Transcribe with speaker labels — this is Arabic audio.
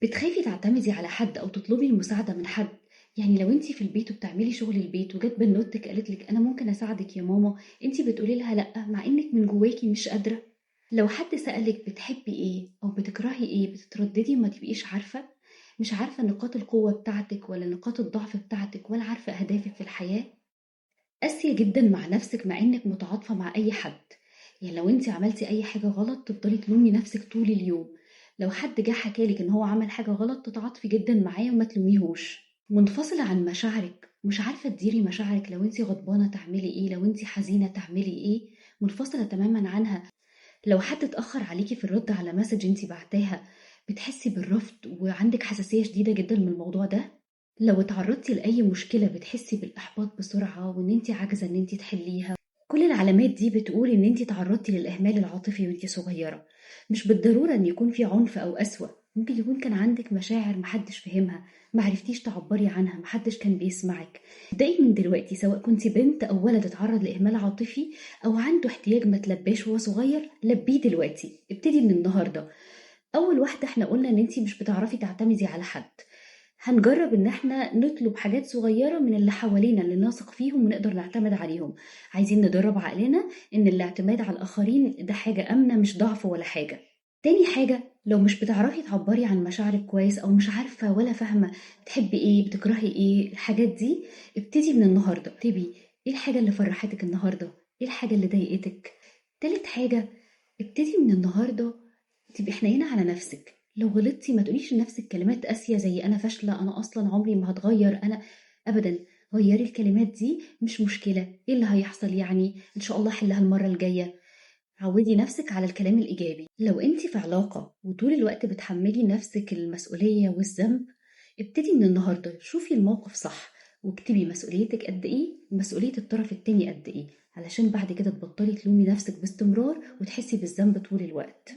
Speaker 1: بتخافي تعتمدي على حد أو تطلبي المساعدة من حد؟ يعني لو انتي في البيت وبتعملي شغل البيت وجت بنوتك قالت لك أنا ممكن أساعدك يا ماما، انتي بتقولي لها لأ مع إنك من جواكي مش قادرة. لو حد سألك بتحبي إيه أو بتكرهي إيه بتترددي وما تبقيش عارفة، مش عارفة نقاط القوة بتاعتك ولا نقاط الضعف بتاعتك ولا عارفة أهدافك في الحياة. قاسية جدا مع نفسك مع إنك متعاطفة مع أي حد. يعني لو انتي عملتي أي حاجة غلط تفضلي تلومي نفسك طول اليوم. لو حد جه حكالك إن هو عمل حاجة غلط تتعاطفي جدا معاه وما تلوميهوش. منفصلة عن مشاعرك، مش عارفة تديري مشاعرك، لو انتي غضبانة تعملي ايه، لو انتي حزينة تعملي ايه. منفصلة تماما عنها. لو حد اتأخر عليكي في الرد على مسج انتي بعتاها بتحسي بالرفض وعندك حساسية شديدة جدا من الموضوع ده. لو اتعرضتي لأي مشكلة بتحسي بالإحباط بسرعة وإن انتي عاجزة إن انتي تحليها. كل العلامات دي بتقول إن انتي تعرضتي للإهمال العاطفي وانتي صغيرة. مش بالضرورة إن يكون في عنف أو قسوة، ممكن يكون كان عندك مشاعر محدش فهمها، معرفتيش تعبري عنها، محدش كان بيسمعك. ابدأي من دلوقتي، سواء كنتي بنت أو ولد اتعرض لإهمال عاطفي أو عنده احتياج ما تلباش وهو صغير، لبيه دلوقتي، ابتدي من النهاردة. أول واحدة احنا قلنا إن انتي مش بتعرفي تعتمدي على حد. هنجرب إن إحنا نطلب حاجات صغيرة من اللي حوالينا اللي نثق فيهم ونقدر نعتمد عليهم. عايزين ندرب عقلنا إن الاعتماد على الآخرين ده حاجة آمنة مش ضعف ولا حاجة. تاني حاجة، لو مش بتعرفي تعبري عن مشاعرك كويس أو مش عارفة ولا فاهمة بتحبي إيه بتكرهي إيه الحاجات دي، ابتدي من النهاردة. اكتبي إيه الحاجة اللي فرحتك النهاردة، إيه الحاجة اللي ضايقتك. تالت حاجة، ابتدي من النهاردة تبقي حنينة على نفسك. لو غلطتي ما تقوليش لنفسك كلمات قاسية زي أنا فاشلة، أنا أصلا عمري ما هتغير، أنا أبدا. غيري الكلمات دي، مش مشكلة، إيه اللي هيحصل يعني، إن شاء الله حلها المرة الجاية. عودي نفسك على الكلام الإيجابي. لو أنت في علاقة وطول الوقت بتحملي نفسك المسؤولية والذنب، ابتدي من النهاردة شوفي الموقف صح واكتبي مسؤوليتك قد إيه ومسؤولية الطرف التاني قد إيه، علشان بعد كده تبطلي تلومي نفسك باستمرار وتحسي بالذنب طول الوقت.